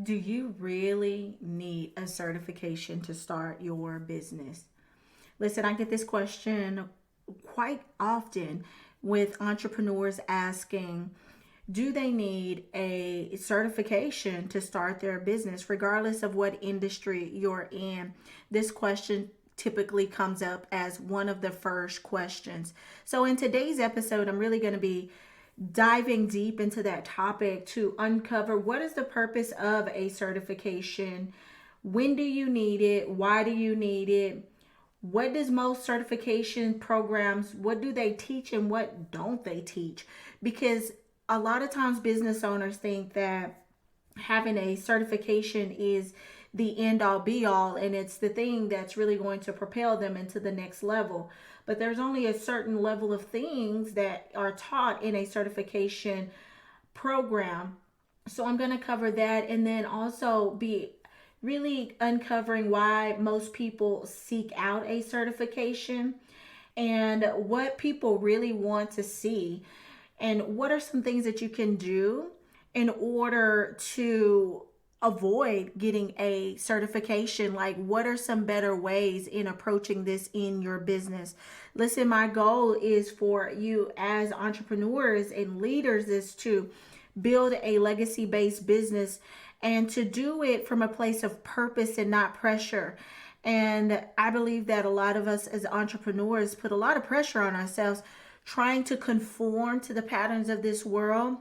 Do you really need a certification to start your business? Listen, I get this question quite often with entrepreneurs asking, do they need a certification to start their business, regardless of what industry you're in? This question typically comes up as one of the first questions. So, in today's episode, I'm really going to be diving deep into that topic to uncover what is the purpose of a certification, when do you need it, why do you need it, what does most certification programs, what do they teach and what don't they teach? Because a lot of times business owners think that having a certification is the end all be all and it's the thing that's really going to propel them into the next level. But there's only a certain level of things that are taught in a certification program. So I'm going to cover that and then also be really uncovering why most people seek out a certification and what people really want to see and what are some things that you can do in order to avoid getting a certification. Like, what are some better ways in approaching this in your business? Listen, my goal is for you as entrepreneurs and leaders is to build a legacy based business and to do it from a place of purpose and not pressure. And I believe that a lot of us as entrepreneurs put a lot of pressure on ourselves trying to conform to the patterns of this world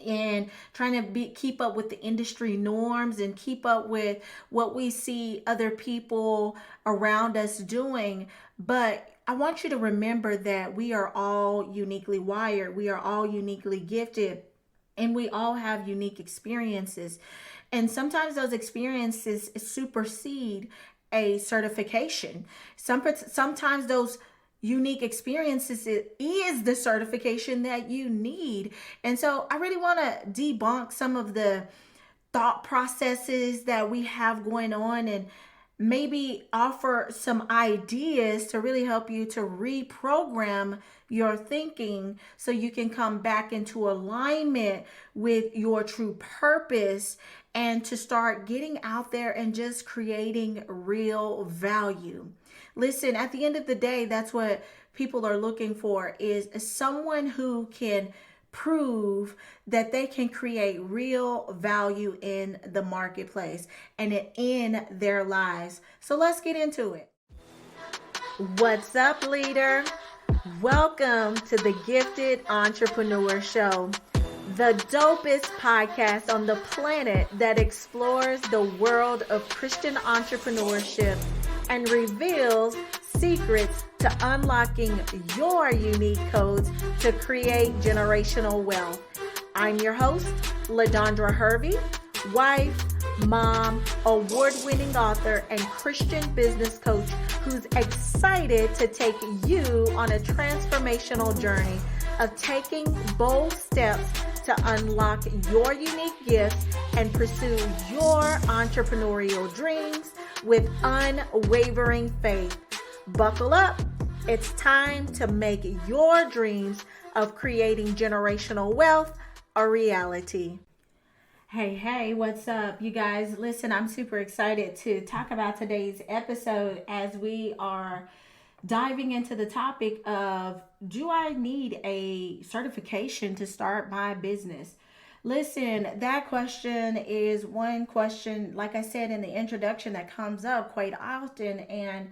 and trying to keep up with the industry norms and keep up with what we see other people around us doing. But I want you to remember that we are all uniquely wired. We are all uniquely gifted and we all have unique experiences. And sometimes those experiences supersede a certification. Sometimes those unique experiences is the certification that you need. And so I really want to debunk some of the thought processes that we have going on and maybe offer some ideas to really help you to reprogram your thinking so you can come back into alignment with your true purpose and to start getting out there and just creating real value. Listen, at the end of the day, that's what people are looking for is someone who can prove that they can create real value in the marketplace and in their lives. So let's get into it. What's up, leader? Welcome to the Gifted Entrepreneur Show, the dopest podcast on the planet that explores the world of Christian entrepreneurship and reveals secrets to unlocking your unique codes to create generational wealth. I'm your host, LaDondra Hervey, wife, mom, award-winning author, and Christian business coach who's excited to take you on a transformational journey of taking bold steps to unlock your unique gifts and pursue your entrepreneurial dreams with unwavering faith. Buckle up. It's time to make your dreams of creating generational wealth a reality. Hey, what's up, you guys? Listen, I'm super excited to talk about today's episode as we are diving into the topic of, do I need a certification to start my business? Listen, that question is one question, like I said in the introduction, that comes up quite often. And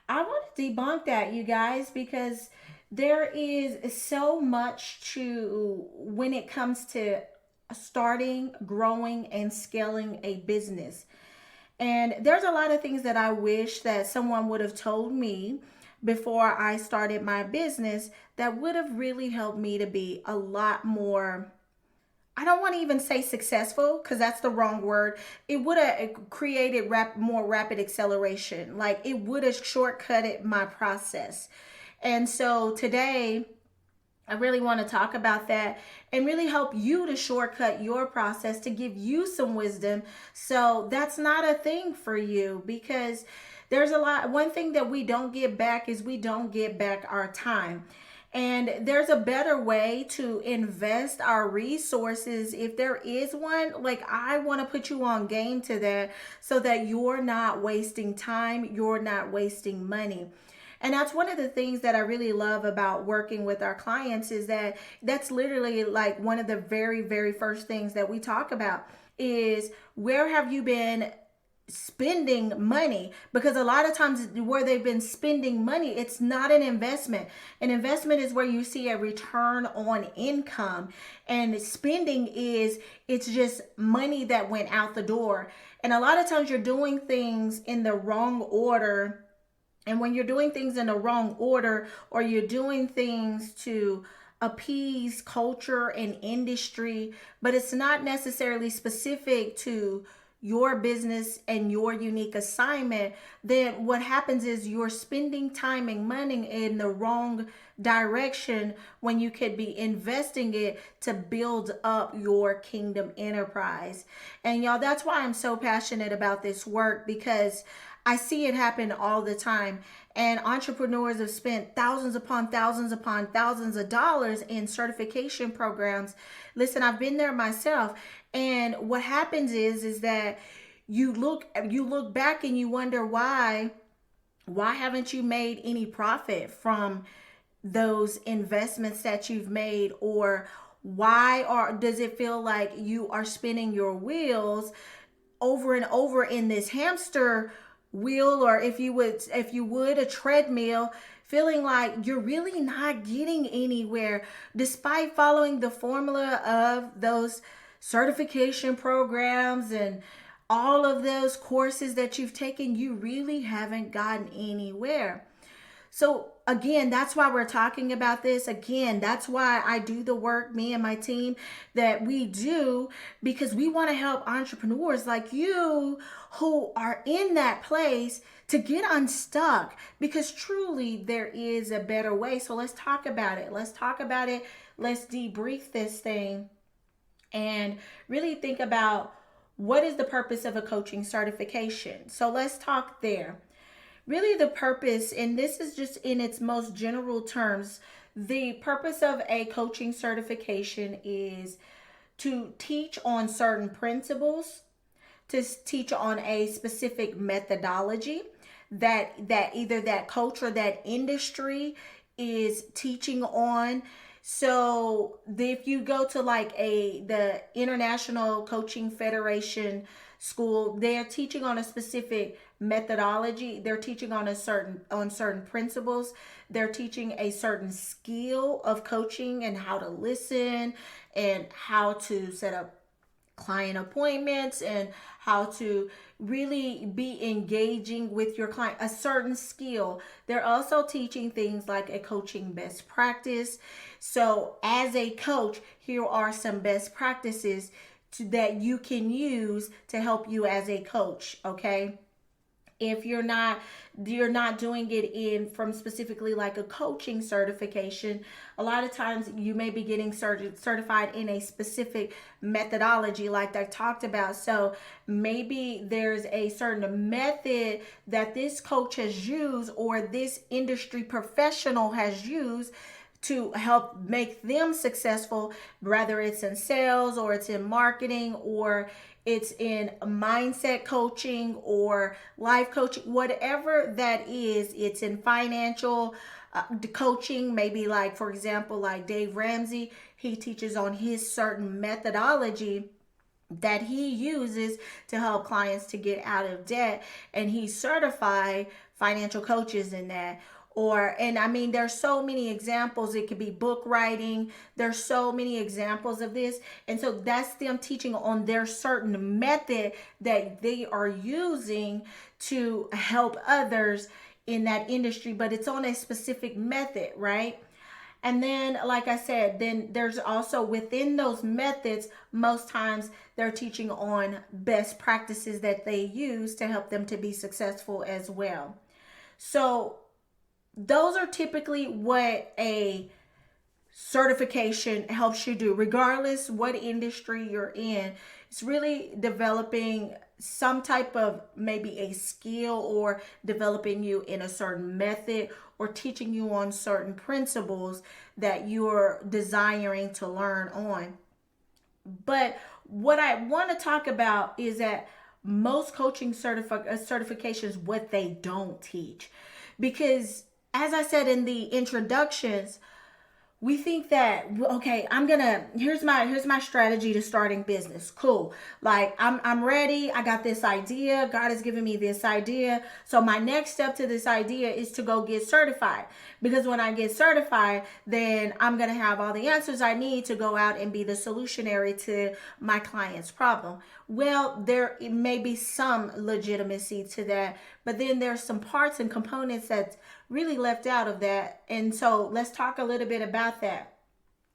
I want to debunk that, you guys, because there is so much to when it comes to starting, growing, and scaling a business. And there's a lot of things that I wish that someone would have told me before I started my business that would have really helped me to be a lot more, I don't want to even say successful because that's the wrong word. It would have created more rapid acceleration. Like, it would have shortcutted my process. And so today, I really want to talk about that and really help you to shortcut your process to give you some wisdom. So that's not a thing for you, because there's one thing that we don't get back is we don't get back our time. And there's a better way to invest our resources if there is one. Like, I want to put you on game to that so that you're not wasting time, you're not wasting money. And that's one of the things that I really love about working with our clients is that that's literally like one of the very, very first things that we talk about is where have you been spending money, because a lot of times where they've been spending money, it's not an investment. An investment is where you see a return on income, and spending is it's just money that went out the door. And a lot of times you're doing things in the wrong order, and when you're doing things in the wrong order, or you're doing things to appease culture and industry, but it's not necessarily specific to your business and your unique assignment, then what happens is you're spending time and money in the wrong direction when you could be investing it to build up your kingdom enterprise. And y'all, that's why I'm so passionate about this work, because I see it happen all the time. And entrepreneurs have spent thousands upon thousands of dollars in certification programs. Listen, I've been there myself. And what happens is that you look back and you wonder why haven't you made any profit from those investments that you've made, or does it feel like you are spinning your wheels over and over in this hamster wheel, or if you would a treadmill, feeling like you're really not getting anywhere despite following the formula of those certification programs and all of those courses that you've taken. You really haven't gotten anywhere. So again, that's why we're talking about this. Again, that's why I do the work, me and my team, that we do, because we want to help entrepreneurs like you who are in that place to get unstuck, because truly there is a better way. So let's talk about it. Let's debrief this thing and really think about what is the purpose of a coaching certification. So let's talk there. Really, the purpose, and this is just in its most general terms, the purpose of a coaching certification is to teach on certain principles, to teach on a specific methodology that either that coach or that industry is teaching on. So if you go to like the International Coaching Federation school, they're teaching on a specific methodology. They're teaching on certain principles. They're teaching a certain skill of coaching and how to listen and how to set up client appointments and how to really be engaging with your client, a certain skill. They're also teaching things like a coaching best practice. So as a coach, here are some best practices that you can use to help you as a coach, okay? If you're not doing it in from specifically like a coaching certification, a lot of times you may be getting certified in a specific methodology like I talked about. So maybe there's a certain method that this coach has used or this industry professional has used to help make them successful, whether it's in sales or it's in marketing or it's in mindset coaching or life coaching, whatever that is. It's in financial coaching, maybe like, for example, like Dave Ramsey, he teaches on his certain methodology that he uses to help clients to get out of debt, and he's certified financial coaches in that. And I mean, there's so many examples. It could be book writing. There's so many examples of this. And so that's them teaching on their certain method that they are using to help others in that industry, but it's on a specific method, right? And then, like I said, then there's also within those methods, most times they're teaching on best practices that they use to help them to be successful as well. So those are typically what a certification helps you do, regardless what industry you're in. It's really developing some type of maybe a skill, or developing you in a certain method, or teaching you on certain principles that you're desiring to learn on. But what I want to talk about is that most coaching certifications, what they don't teach. Because as I said in the introductions, we think that, okay, here's my strategy to starting business. Cool. Like I'm ready. I got this idea. God has given me this idea. So my next step to this idea is to go get certified. Because when I get certified, then I'm going to have all the answers I need to go out and be the solutionary to my client's problem. Well, there may be some legitimacy to that, but then there's some parts and components that really left out of that. And so let's talk a little bit about that.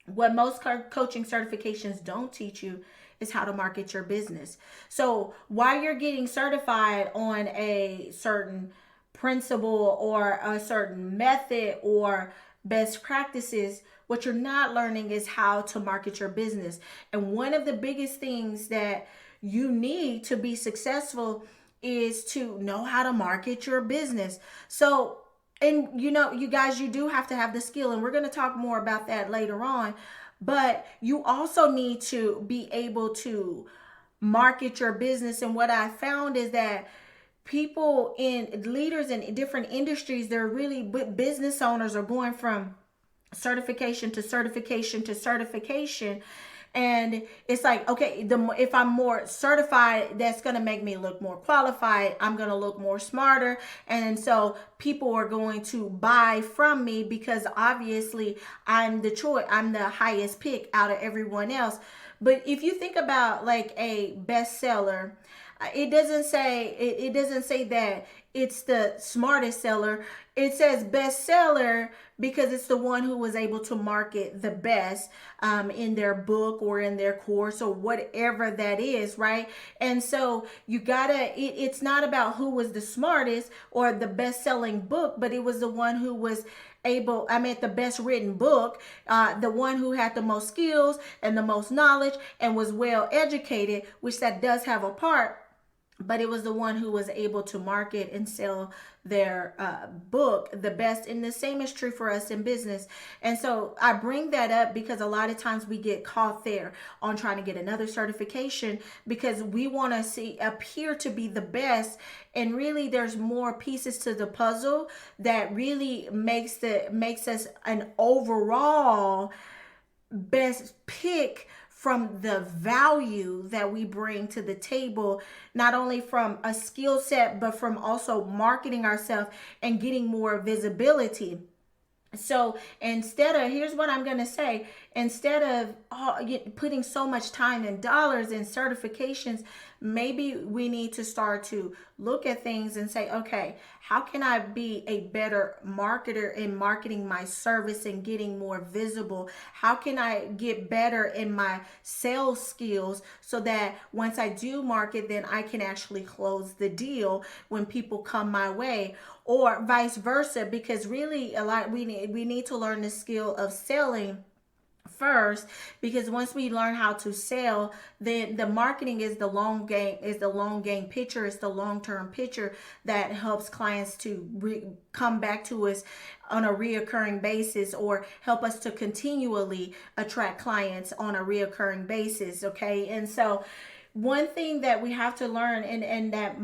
What most coaching certifications don't teach you is how to market your business. So while you're getting certified on a certain principle or a certain method or best practices, what you're not learning is how to market your business. And one of the biggest things that you need to be successful is to know how to market your business. So, and you guys, you do have to have the skill, and we're going to talk more about that later on. But you also need to be able to market your business. And what I found is that leaders in different industries, they're really business owners, are going from certification to certification to certification. And it's like, okay, if I'm more certified, that's going to make me look more qualified. I'm going to look more smarter. And so people are going to buy from me because obviously I'm the choice. I'm the highest pick out of everyone else. But if you think about like a bestseller, it doesn't say that it's the smartest seller. It says bestseller because it's the one who was able to market the best in their book or in their course or whatever that is, right? And so it's not about who was the smartest or the best-selling book, but it was the one who was the best written book, the one who had the most skills and the most knowledge and was well educated, which that does have a part. But it was the one who was able to market and sell their book the best. And the same is true for us in business. And so I bring that up because a lot of times we get caught there on trying to get another certification because we want to appear to be the best. And really there's more pieces to the puzzle that really makes us an overall best pick from the value that we bring to the table, not only from a skill set, but from also marketing ourselves and getting more visibility. So here's what I'm going to say, instead of putting so much time and dollars in certifications, maybe we need to start to look at things and say, okay, how can I be a better marketer in marketing my service and getting more visible? How can I get better in my sales skills so that once I do market, then I can actually close the deal when people come my way? Or vice versa, because really we need to learn the skill of selling first, because once we learn how to sell, then the marketing is the long game picture. It's the long-term picture that helps clients to come back to us on a reoccurring basis, or help us to continually attract clients on a reoccurring basis. Okay. And so one thing that we have to learn, and that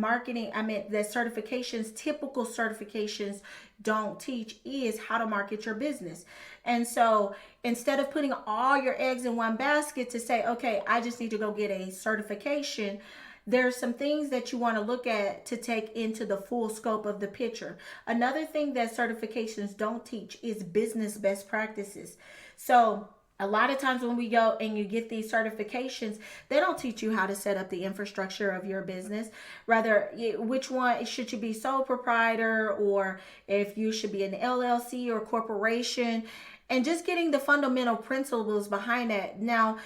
typical certifications don't teach, is how to market your business. And so instead of putting all your eggs in one basket to say, okay, I just need to go get a certification, there's some things that you want to look at to take into the full scope of the picture. Another thing that certifications don't teach is business best practices. So a lot of times when we go and you get these certifications, they don't teach you how to set up the infrastructure of your business. Rather, which one should you be sole proprietor, or if you should be an LLC or corporation, and just getting the fundamental principles behind that. Now,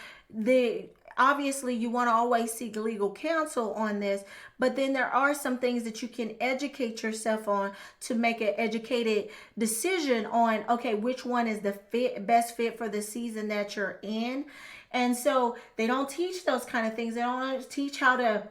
obviously you want to always seek legal counsel on this, but then there are some things that you can educate yourself on to make an educated decision on, okay, which one is the best fit for the season that you're in. And so they don't teach those kind of things. They don't teach how to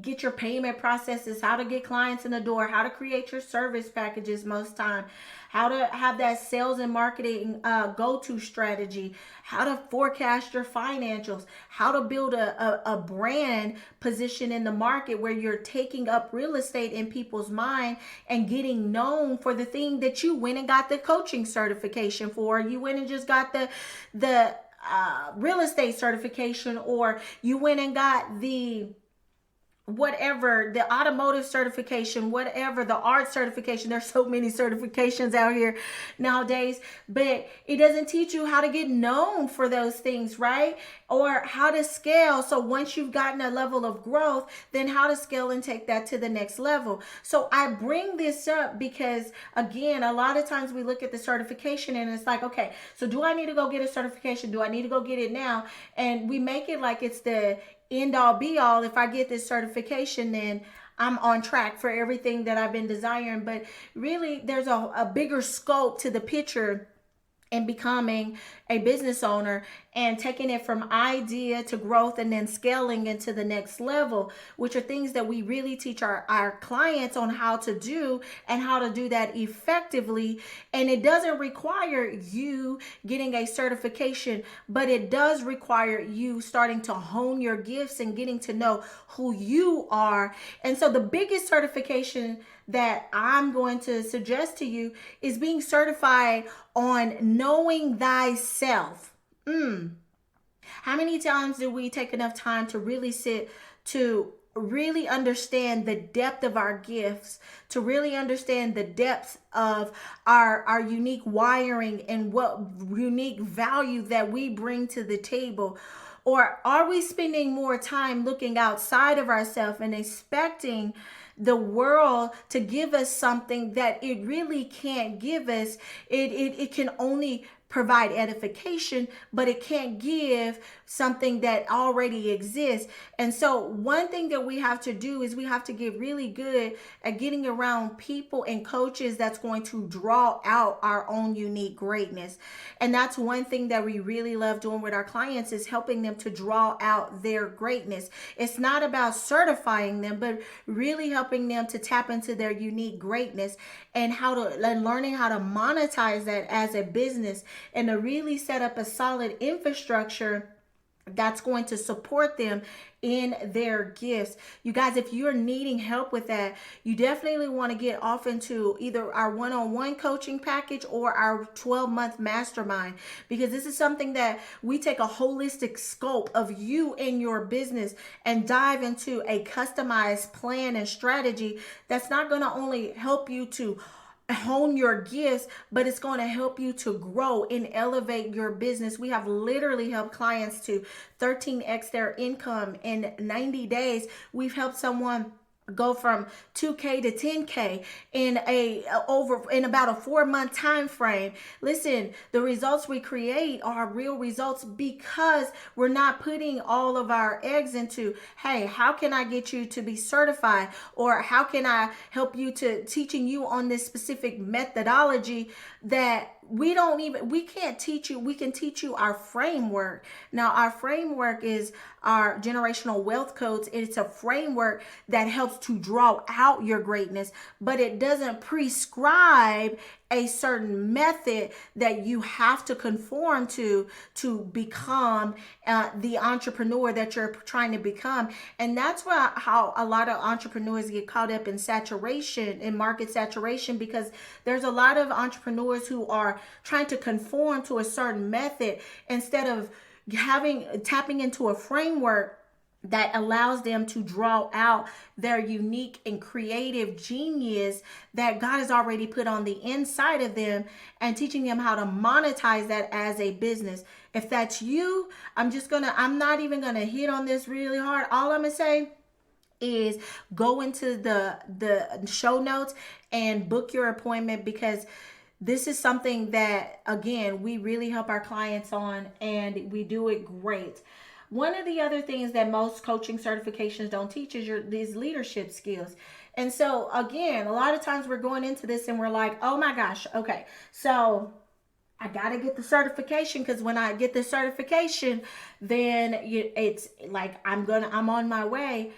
get your payment processes, how to get clients in the door, how to create your service packages most time, how to have that sales and marketing go-to strategy, how to forecast your financials, how to build a brand position in the market where you're taking up real estate in people's mind and getting known for the thing that you went and got the coaching certification for. You went and just got the real estate certification, or you went and got the whatever, the automotive certification, whatever, the art certification. There's so many certifications out here nowadays, but it doesn't teach you how to get known for those things, right? Or how to scale. So once you've gotten a level of growth, then how to scale and take that to the next level. So I bring this up because, again, a lot of times we look at the certification and it's like, okay, so do I need to go get a certification? Do I need to go get it now? And we make it like it's the end all be all. If I get this certification, then I'm on track for everything that I've been desiring. But really, there's a bigger scope to the picture in becoming a business owner and taking it from idea to growth and then scaling into the next level, which are things that we really teach our clients on how to do and how to do that effectively. And it doesn't require you getting a certification, but it does require you starting to hone your gifts and getting to know who you are. And so the biggest certification that I'm going to suggest to you is being certified on knowing thyself. How many times do we take enough time to really sit to really understand the depth of our gifts, to really understand the depths of our unique wiring and what unique value that we bring to the table? Or are we spending more time looking outside of ourselves and expecting the world to give us something that it really can't give us? It can only provide edification, but it can't give something that already exists. And so one thing that we have to do is we have to get really good at getting around people and coaches that's going to draw out our own unique greatness. And that's one thing that we really love doing with our clients, is helping them to draw out their greatness. It's not about certifying them, but really helping them to tap into their unique greatness and learning how to monetize that as a business, and to really set up a solid infrastructure that's going to support them in their gifts. You guys, if you're needing help with that, you definitely want to get off into either our one-on-one coaching package or our 12-month mastermind, because this is something that we take a holistic scope of you and your business and dive into a customized plan and strategy that's not going to only help you to hone your gifts, but it's going to help you to grow and elevate your business. We have literally helped clients to 13x their income in 90 days. We've helped someone go from 2K to 10K in about a 4-month time frame. Listen, the results we create are real results because we're not putting all of our eggs into, hey, how can I get you to be certified, or how can I help you to teaching you on this specific methodology that we can't teach you. We can teach you our framework. Now, our framework is our generational wealth codes. It's a framework that helps to draw out your greatness, but it doesn't prescribe a certain method that you have to conform to become the entrepreneur that you're trying to become. And that's how a lot of entrepreneurs get caught up in saturation, in market saturation, because there's a lot of entrepreneurs who are trying to conform to a certain method instead of tapping into a framework that allows them to draw out their unique and creative genius that God has already put on the inside of them, and teaching them how to monetize that as a business. If that's you, I'm not even gonna hit on this really hard. All I'm gonna say is go into the show notes and book your appointment, because this is something that, again, we really help our clients on, and we do it great. One of the other things that most coaching certifications don't teach is these leadership skills. And so, again, a lot of times we're going into this and we're like, oh my gosh, okay, so I got to get the certification, because when I get the certification, then it's like I'm on my way.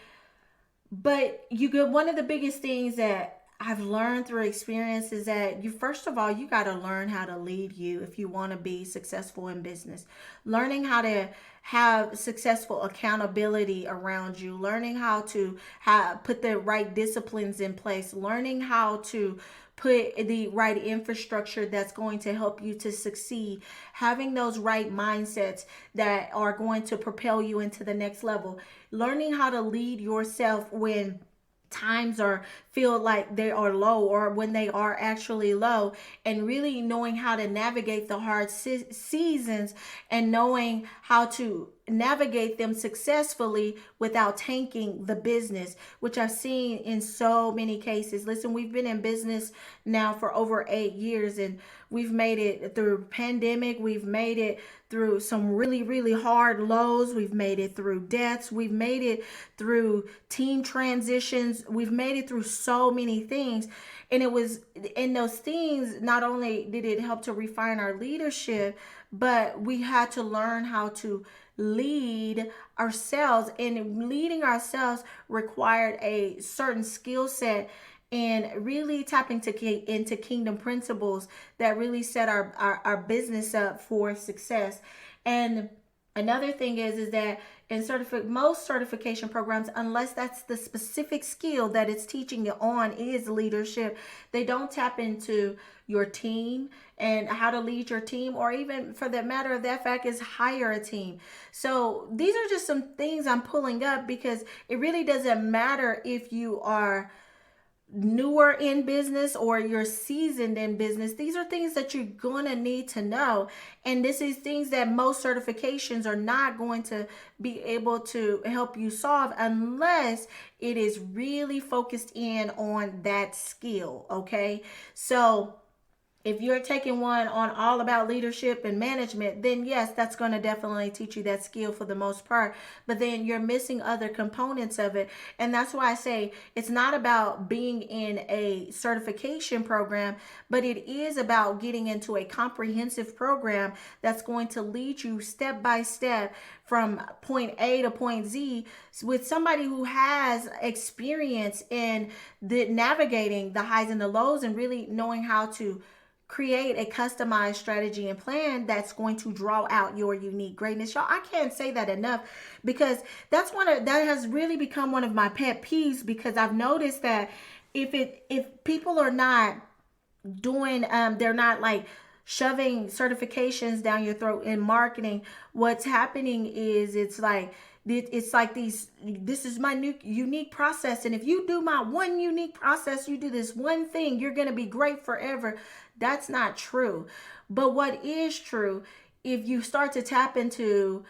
But you get one of the biggest things that I've learned through experience is that you, first of all, you got to learn how to lead you if you want to be successful in business. Learning how to have successful accountability around you, learning how to put the right disciplines in place, learning how to put the right infrastructure that's going to help you to succeed, having those right mindsets that are going to propel you into the next level, learning how to lead yourself when times are feel like they are low or when they are actually low, and really knowing how to navigate the hard seasons and knowing how to navigate them successfully without tanking the business, which I've seen in so many cases. Listen, we've been in business now for over 8 years, and we've made it through pandemic, we've made it through some really hard lows, we've made it through deaths, we've made it through team transitions, we've made it through so many things. And it was in those things, not only did it help to refine our leadership, but we had to learn how to lead ourselves, and leading ourselves required a certain skill set, and really tapping into kingdom principles that really set our business up for success. And another thing is that in most certification programs, unless that's the specific skill that it's teaching you on is leadership, they don't tap into your team and how to lead your team, or even for the matter of that fact is hire a team. So these are just some things I'm pulling up, because it really doesn't matter if you are newer in business or you're seasoned in business. These are things that you're going to need to know, and this is things that most certifications are not going to be able to help you solve unless it is really focused in on that skill. Okay, so if you're taking one on all about leadership and management, then yes, that's going to definitely teach you that skill for the most part. But then you're missing other components of it. And that's why I say it's not about being in a certification program, but it is about getting into a comprehensive program that's going to lead you step by step from point A to point Z with somebody who has experience in navigating the highs and the lows, and really knowing how to create a customized strategy and plan that's going to draw out your unique greatness. Y'all, I can't say that enough, because that has really become one of my pet peeves, because I've noticed that if people are not doing they're not like shoving certifications down your throat in marketing, what's happening is it's like this is my new unique process, and if you do my one unique process, you do this one thing, you're going to be great forever. That's not true. But what is true, if you start to tap into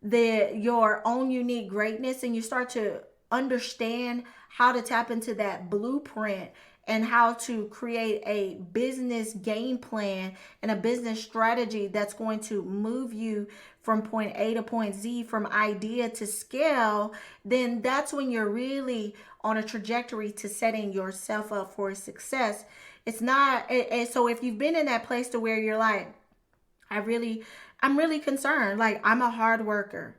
your own unique greatness, and you start to understand how to tap into that blueprint and how to create a business game plan and a business strategy that's going to move you from point A to point Z, from idea to scale, then that's when you're really on a trajectory to setting yourself up for success. It's not, and so if you've been in that place to where you're like, I'm really concerned. Like, I'm a hard worker.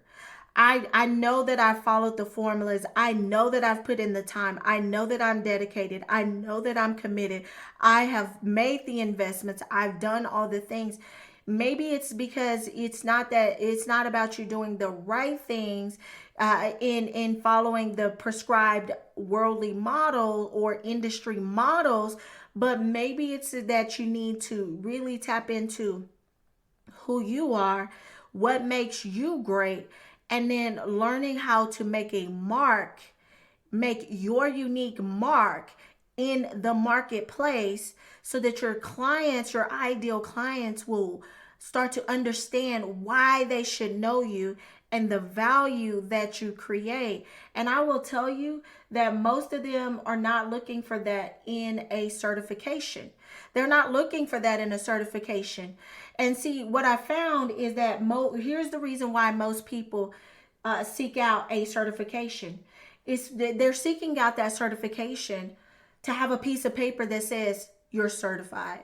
I know that I've followed the formulas. I know that I've put in the time. I know that I'm dedicated. I know that I'm committed. I have made the investments. I've done all the things. Maybe it's because it's not about you doing the right things in following the prescribed worldly model or industry models, but maybe it's that you need to really tap into who you are, what makes you great, and then learning how to make your unique mark in the marketplace, so that your clients, your ideal clients, will start to understand why they should know you and the value that you create. And I will tell you that most of them are not looking for that in a certification. They're not looking for that in a certification. And see, what I found is that here's the reason why most people seek out a certification. Is that they're seeking out that certification to have a piece of paper that says you're certified.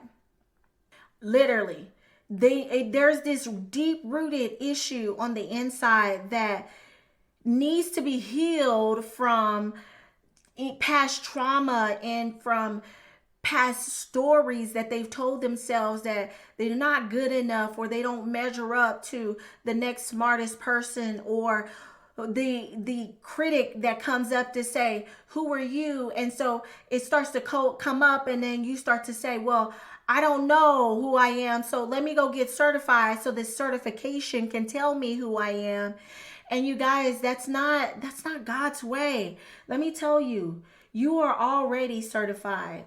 Literally, There's this deep rooted issue on the inside that needs to be healed from past trauma and from past stories that they've told themselves that they're not good enough, or they don't measure up to the next smartest person, or the critic that comes up to say, who are you? And so it starts to come up, and then you start to say, well, I don't know who I am, so let me go get certified so this certification can tell me who I am. And you guys, that's not God's way. Let me tell you, you are already certified.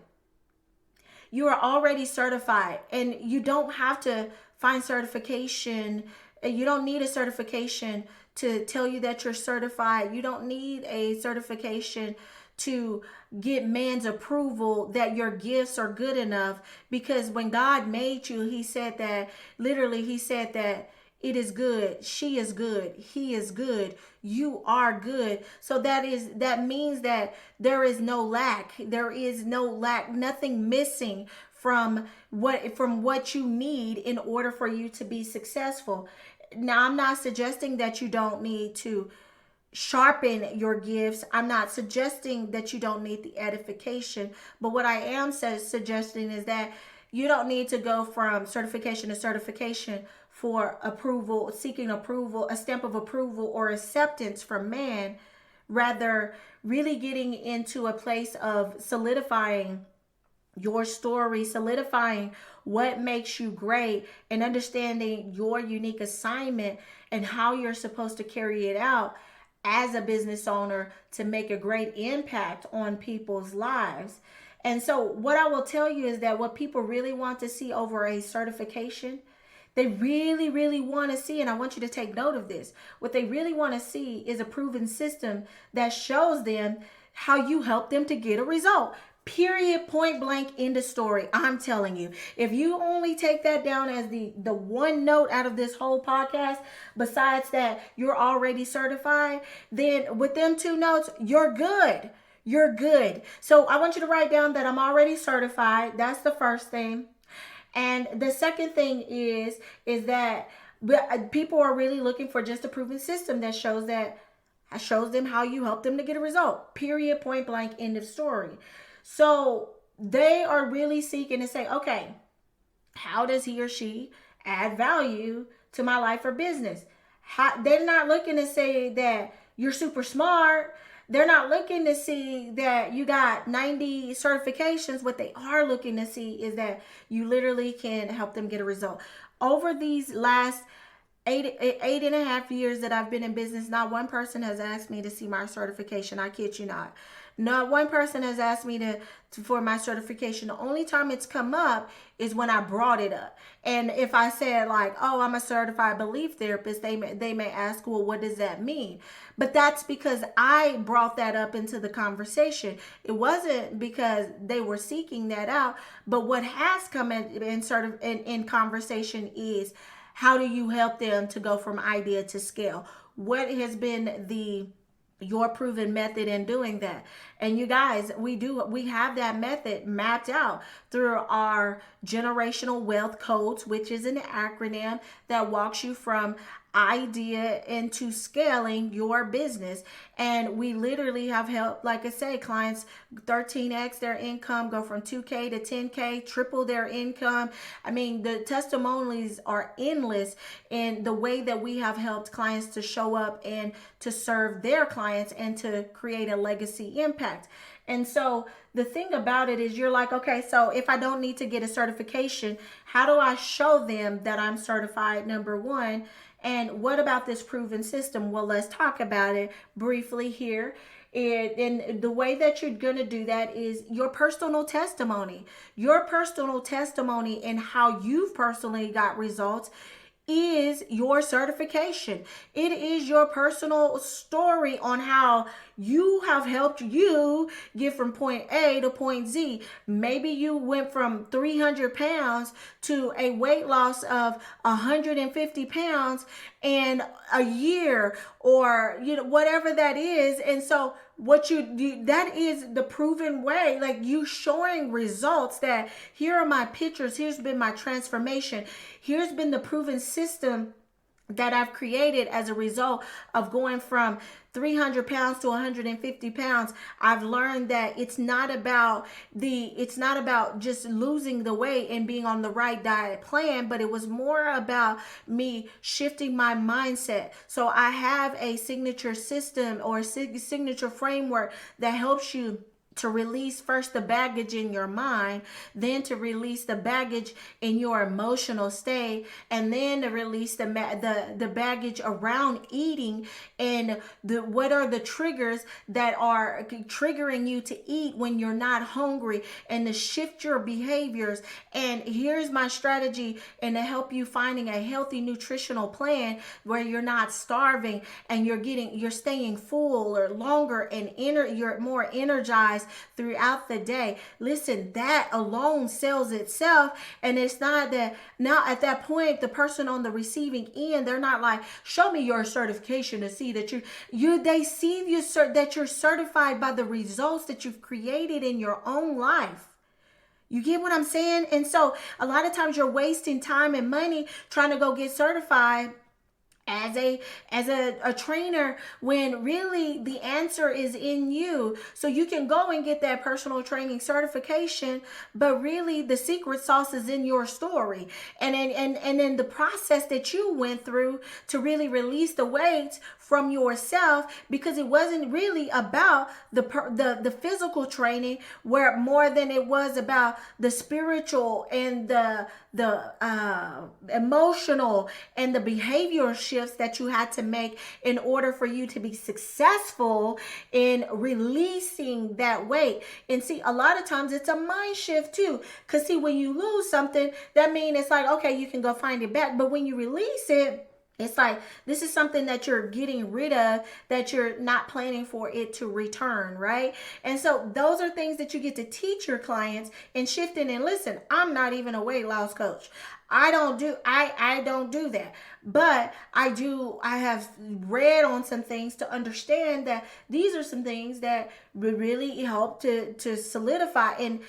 You are already certified, and you don't have to find certification. You don't need a certification to tell you that you're certified. You don't need a certification to get man's approval that your gifts are good enough, because when God made you, he said that, literally, he said that it is good, she is good, he is good, you are good. So that means that there is no lack. There is no lack, nothing missing from what you need in order for you to be successful. Now, I'm not suggesting that you don't need to sharpen your gifts. I'm not suggesting that you don't need the edification. But what I am suggesting is that you don't need to go from certification to certification for approval, seeking approval, a stamp of approval or acceptance from man. Rather, really getting into a place of solidifying your story, solidifying what makes you great, and understanding your unique assignment and how you're supposed to carry it out as a business owner to make a great impact on people's lives. And so what I will tell you is that what people really want to see over a certification, they really, really want to see, and I want you to take note of this, what they really want to see is a proven system that shows them how you help them to get a result. Period, point blank, end of story. I'm telling you, if you only take that down as the one note out of this whole podcast, besides that you're already certified, then with them two notes, you're good. You're good. So I want you to write down that I'm already certified. That's the first thing. And the second thing is that people are really looking for just a proven system that shows them how you help them to get a result. Period, point blank, end of story. So they are really seeking to say, okay, how does he or she add value to my life or business? They're not looking to say that you're super smart. They're not looking to see that you got 90 certifications. What they are looking to see is that you literally can help them get a result. Over these last eight and a half years that I've been in business, not one person has asked me to see my certification. I kid you not. Not one person has asked me for my certification. The only time it's come up is when I brought it up. And if I said like, oh, I'm a certified belief therapist, they may ask, well, what does that mean? But that's because I brought that up into the conversation. It wasn't because they were seeking that out. But what has come in conversation is, how do you help them to go from idea to scale? What has been your proven method in doing that? And you guys, we have that method mapped out through our generational wealth codes, which is an acronym that walks you from idea into scaling your business. And we literally have helped, like I say, clients 13x their income, go from 2K to 10K, triple their income. I mean, the testimonies are endless in the way that we have helped clients to show up and to serve their clients and to create a legacy impact. And so the thing about it is, you're like, okay, so if I don't need to get a certification, how do I show them that I'm certified, number one? And what about this proven system? Well, let's talk about it briefly here. And the way that you're going to do that is your personal testimony. Your personal testimony and how you've personally got results is your certification. It is your personal story on how you have helped you get from point A to point Z. Maybe you went from 300 pounds to a weight loss of 150 pounds in a year, or whatever that is. And so what you do, that is the proven way, like you showing results, that here are my pictures, here's been my transformation, here's been the proven system that I've created as a result of going from 300 pounds to 150 pounds. I've learned that it's not about just losing the weight and being on the right diet plan, but it was more about me shifting my mindset. So I have a signature system or signature framework that helps you to release first the baggage in your mind, then to release the baggage in your emotional state, and then to release the baggage around eating, and what are the triggers that are triggering you to eat when you're not hungry, and to shift your behaviors. And here's my strategy, and to help you finding a healthy nutritional plan where you're not starving and you're staying full or longer, and you're more energized throughout the day. Listen, that alone sells itself. And it's not that now at that point, the person on the receiving end, they're not like, show me your certification to see that they see you, that you're certified by the results that you've created in your own life. You get what I'm saying? And so a lot of times you're wasting time and money trying to go get certified as a trainer, when really the answer is in you. So you can go and get that personal training certification, but really the secret sauce is in your story, and in the process that you went through to really release the weight from yourself, because it wasn't really about the physical training, where more than it was about the spiritual and the emotional and the behavioral shifts that you had to make in order for you to be successful in releasing that weight. And see, a lot of times it's a mind shift too, because see, when you lose something, that means it's like, okay, you can go find it back. But when you release it, it's like, this is something that you're getting rid of, that you're not planning for it to return, right? And so those are things that you get to teach your clients and shifting. And listen, I'm not even a weight loss coach. I don't do that. But I have read on some things to understand that these are some things that would really help to solidify, and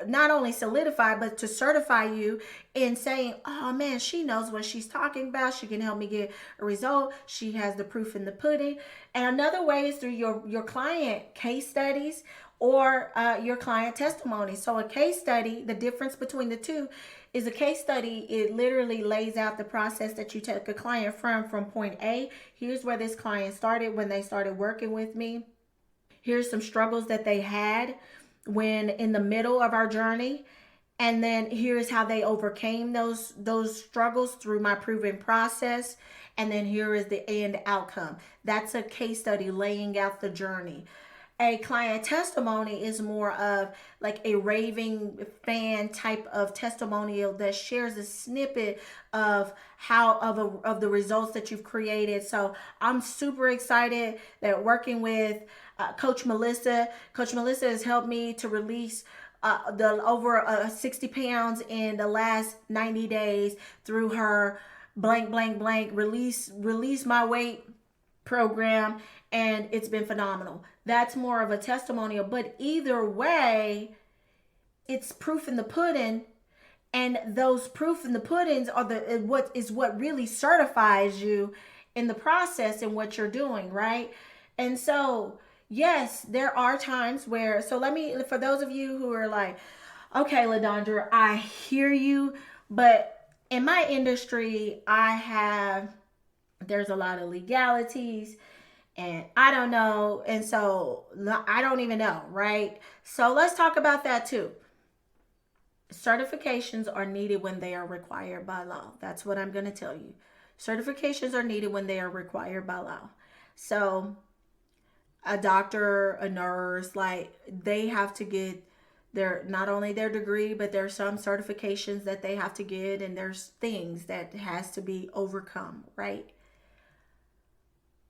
not only solidify, but to certify you in saying, oh man, she knows what she's talking about. She can help me get a result. She has the proof in the pudding. And another way is through your client case studies, or your client testimony. So a case study, the difference between the two is a case study, it literally lays out the process that you take a client from point A. Here's where this client started when they started working with me. Here's some struggles that they had when in the middle of our journey. And then here's how they overcame those struggles through my proven process. And then here is the end outcome. That's a case study laying out the journey. A client testimony is more of like a raving fan type of testimonial that shares a snippet of of the results that you've created. So I'm super excited that working with Coach Melissa. Coach Melissa has helped me to release the over 60 pounds in the last 90 days through her blank release my weight program, and it's been phenomenal. That's more of a testimonial, but either way, it's proof in the pudding, and those proof in the puddings are what really certifies you in the process and what you're doing, right? And so yes, there are times where, so for those of you who are like, okay, LaDondra, I hear you, but in my industry, there's a lot of legalities, and I don't know, and so I don't even know, right? So let's talk about that too. Certifications are needed when they are required by law. That's what I'm going to tell you. Certifications are needed when they are required by law. So a doctor, a nurse, like they have to get not only their degree, but there's some certifications that they have to get, and there's things that has to be overcome, right?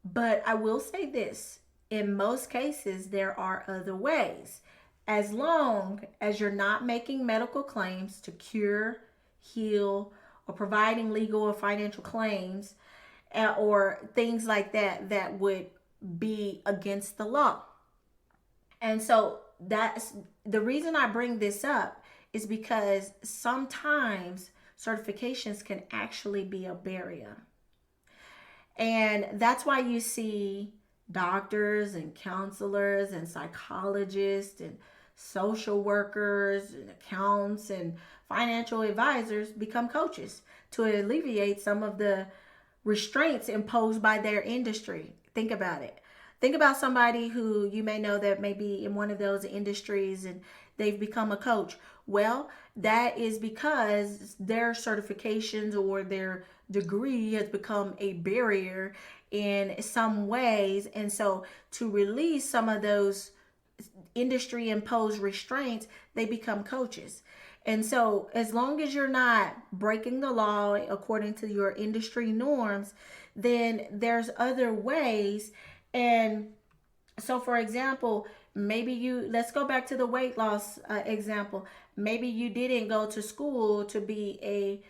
But I will say this, in most cases, there are other ways. As long as you're not making medical claims to cure, heal, or providing legal or financial claims, or things like that that would be against the law. And so that's the reason I bring this up, is because sometimes certifications can actually be a barrier. And that's why you see doctors and counselors and psychologists and social workers and accountants and financial advisors become coaches to alleviate some of the restraints imposed by their industry. Think about it. Think about somebody who you may know that may be in one of those industries and they've become a coach. Well, that is because their certifications or their degree has become a barrier in some ways. And so, to release some of those industry imposed restraints, they become coaches. And so, as long as you're not breaking the law according to your industry norms, then there's other ways. And so, for example, maybe let's go back to the weight loss example. Maybe you didn't go to school to be a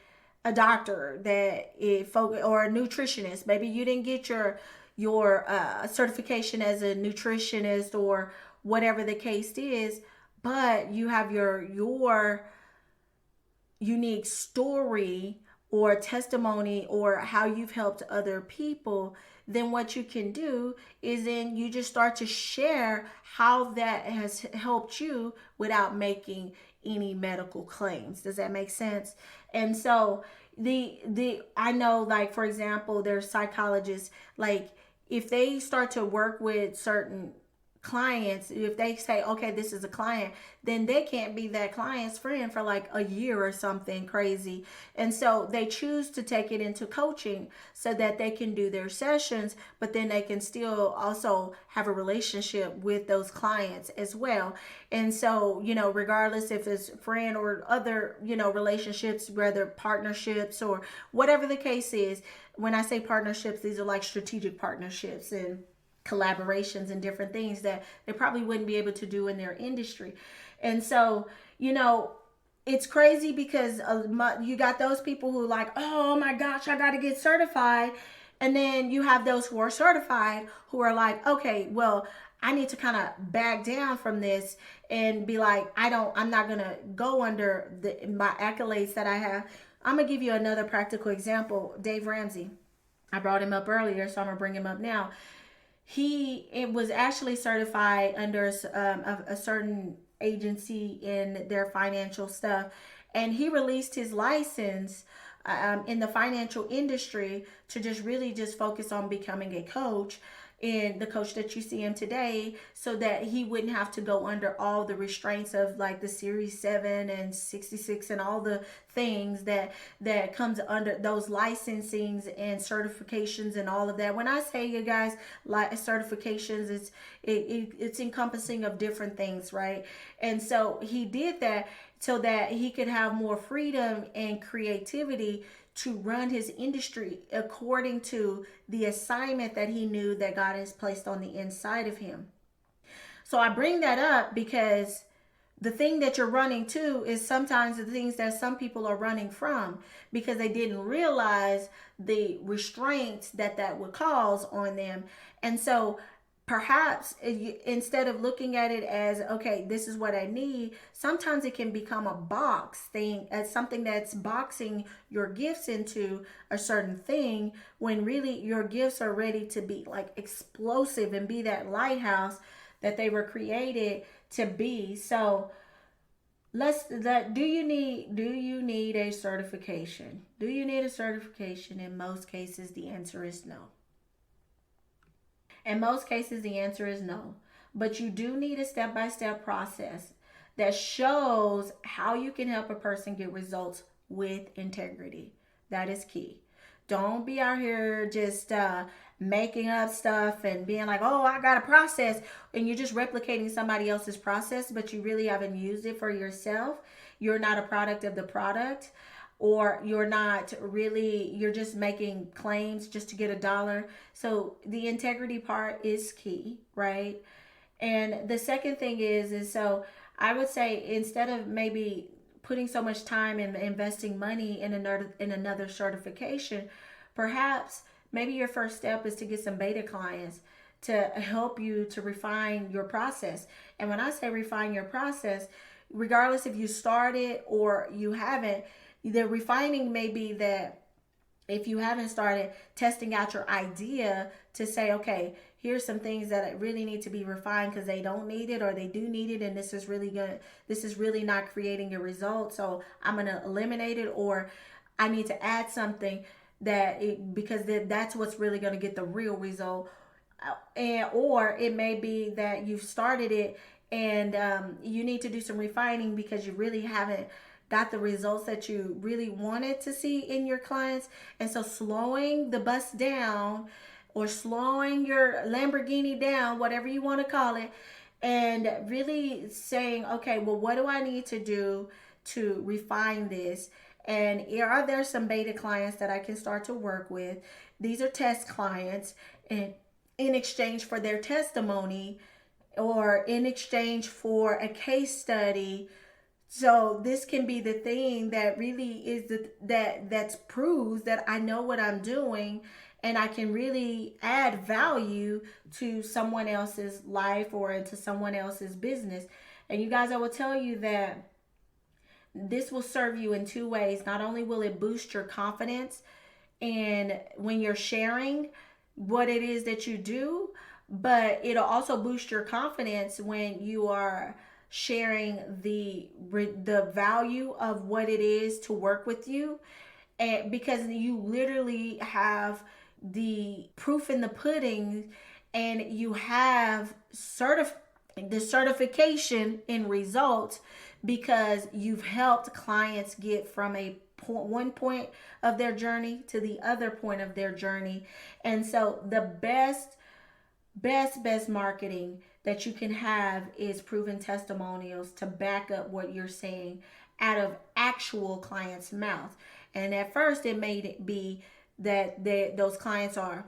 doctor or a nutritionist. Maybe you didn't get your certification as a nutritionist or whatever the case is, but you have your unique story or testimony or how you've helped other people. Then what you can do is then you just start to share how that has helped you without making any medical claims. Does that make sense? And so the I know, like, for example, there's psychologists, like, if they start to work with certain clients, if they say, okay, this is a client, then they can't be that client's friend for like a year or something crazy. And so they choose to take it into coaching so that they can do their sessions, but then they can still also have a relationship with those clients as well. And so, regardless if it's friend or other, relationships, whether partnerships or whatever the case is, when I say partnerships, these are like strategic partnerships and collaborations and different things that they probably wouldn't be able to do in their industry. And so, it's crazy because you got those people who are like, oh my gosh, I got to get certified. And then you have those who are certified who are like, okay, well, I need to kind of back down from this and be like, I'm not going to go under my accolades that I have. I'm going to give you another practical example. Dave Ramsey. I brought him up earlier, so I'm going to bring him up now. It was actually certified under a certain agency in their financial stuff, and he released his license in the financial industry to just really just focus on becoming a coach, and the coach that you see him today, so that he wouldn't have to go under all the restraints of like the Series 7 and 66 and all the things that comes under those licensings and certifications and all of that. When I say, you guys, like certifications, it's encompassing of different things, right? And so he did that so that he could have more freedom and creativity to run his industry according to the assignment that he knew that God has placed on the inside of him. So I bring that up because the thing that you're running to is sometimes the things that some people are running from, because they didn't realize the restraints that would cause on them. And so perhaps instead of looking at it as, okay, this is what I need, sometimes it can become a box thing, as something that's boxing your gifts into a certain thing, when really your gifts are ready to be like explosive and be that lighthouse that they were created to be. So do you need a certification? Do you need a certification? In most cases, the answer is no. In most cases, the answer is no. But you do need a step-by-step process that shows how you can help a person get results with integrity. That is key. Don't be out here just making up stuff and being like, oh, I got a process, and you're just replicating somebody else's process, but you really haven't used it for yourself. You're not a product of the product, or you're just making claims just to get a dollar. So the integrity part is key, right? And the second thing is so I would say, instead of maybe putting so much time and investing money in another certification, perhaps Maybe your first step is to get some beta clients to help you to refine your process. And when I say refine your process, regardless if you started or you haven't, the refining may be that if you haven't started testing out your idea to say, okay, here's some things that really need to be refined because they don't need it or they do need it, and this is really good. This is really not creating your result, so I'm gonna eliminate it, or I need to add something because that's what's really gonna get the real result. And or it may be that you've started it and you need to do some refining because you really haven't got the results that you really wanted to see in your clients. And so slowing the bus down or slowing your Lamborghini down, whatever you want to call it, and really saying, okay, well, what do I need to do to refine this? And are there some beta clients that I can start to work with? These are test clients, and in exchange for their testimony or in exchange for a case study. So this can be the thing that really is that's proves that I know what I'm doing and I can really add value to someone else's life or into someone else's business. And you guys, I will tell you that this will serve you in two ways. Not only will it boost your confidence and when you're sharing what it is that you do, but it'll also boost your confidence when you are sharing the value of what it is to work with you, and because you literally have the proof in the pudding and you have the certification in results because you've helped clients get from one point of their journey to the other point of their journey. And so the best marketing that you can have is proven testimonials to back up what you're saying out of actual clients' mouth. And at first it may be that those clients are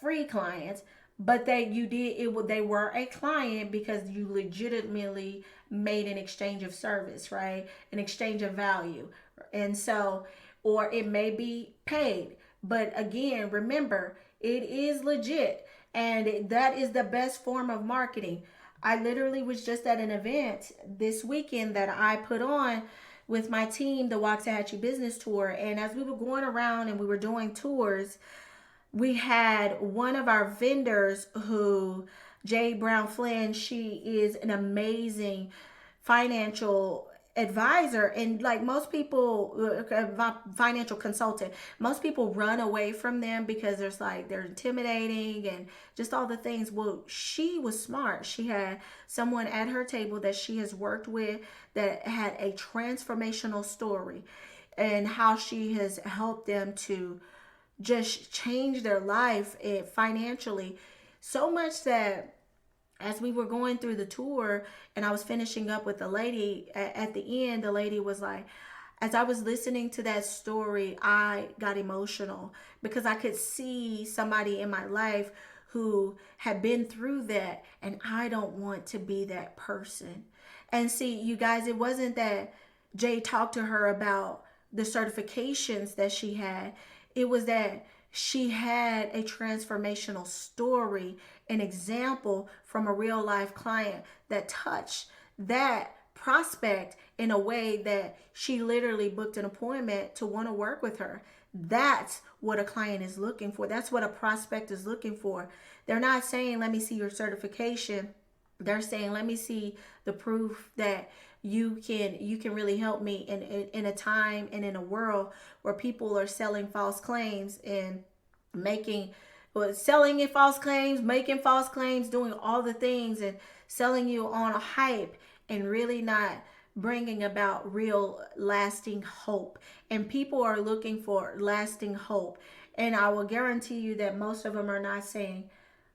free clients, but they were a client because you legitimately made an exchange of service, right? An exchange of value. And so, or it may be paid. But again, remember, it is legit. And that is the best form of marketing. I literally was just at an event this weekend that I put on with my team, the Waxahachie Business Tour. And as we were going around and we were doing tours, we had one of our vendors who, Jay Brown Flynn, she is an amazing financial advisor, and like most people, financial consultant, most people run away from them because there's like they're intimidating and just all the things. Well, she was smart. She had someone at her table that she has worked with that had a transformational story and how she has helped them to just change their life financially, so much that as we were going through the tour and I was finishing up with the lady at the end, the lady was like, as I was listening to that story, I got emotional because I could see somebody in my life who had been through that, and I don't want to be that person. And see, you guys, it wasn't that Jay talked to her about the certifications that she had. It was that she had a transformational story, an example from a real life client that touched that prospect in a way that she literally booked an appointment to want to work with her. That's what a client is looking for. That's what a prospect is looking for. They're not saying, let me see your certification. They're saying, let me see the proof that you can really help me in a time and in a world where people are selling false claims and selling false claims, making false claims, doing all the things and selling you on a hype and really not bringing about real lasting hope. And people are looking for lasting hope. And I will guarantee you that most of them are not saying,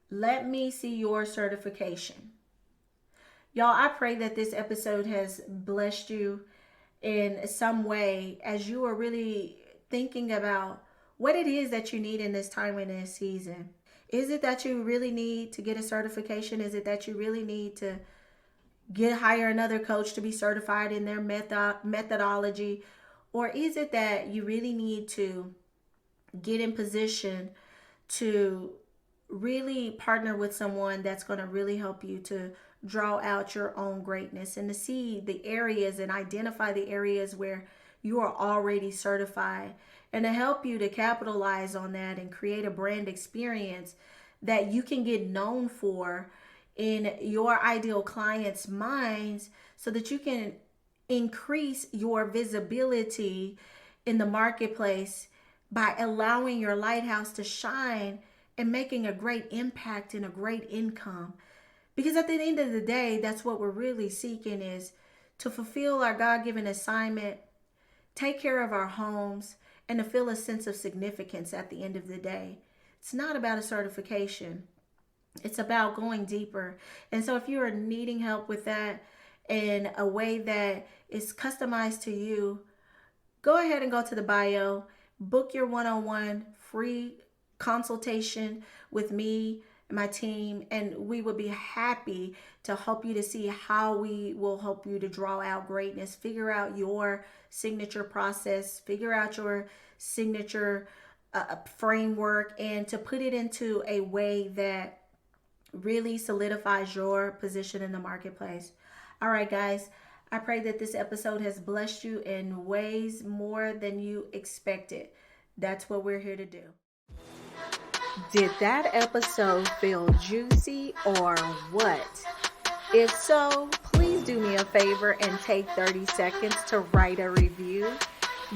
let me see your certification. Y'all, I pray that this episode has blessed you in some way as you are really thinking about what it is that you need in this time and this season. Is it that you really need to get a certification? Is it that you really need to hire another coach to be certified in their methodology? Or is it that you really need to get in position to really partner with someone that's going to really help you to draw out your own greatness and to see the areas and identify the areas where you are already certified, and to help you to capitalize on that and create a brand experience that you can get known for in your ideal clients' minds, so that you can increase your visibility in the marketplace by allowing your lighthouse to shine and making a great impact and a great income. Because at the end of the day, that's what we're really seeking, is to fulfill our God-given assignment, take care of our homes, and to feel a sense of significance at the end of the day. It's not about a certification. It's about going deeper. And so if you are needing help with that in a way that is customized to you, go ahead and go to the bio, book your one-on-one free consultation with me and my team, and we would be happy to help you to see how we will help you to draw out greatness, figure out your signature process, figure out your signature framework, and to put it into a way that really solidifies your position in the marketplace. All right, guys, I pray that this episode has blessed you in ways more than you expected. That's what we're here to do. Did that episode feel juicy or what? If so, please do me a favor and take 30 seconds to write a review.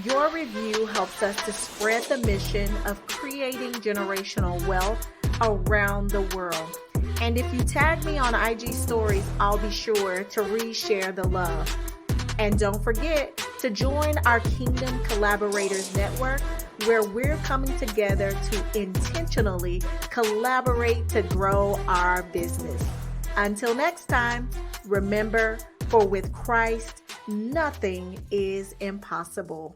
Your review helps us to spread the mission of creating generational wealth around the world. And if you tag me on IG stories, I'll be sure to reshare the love. And don't forget to join our Kingdom Collaborators Network, where we're coming together to intentionally collaborate to grow our business. Until next time, remember, for with Christ, nothing is impossible.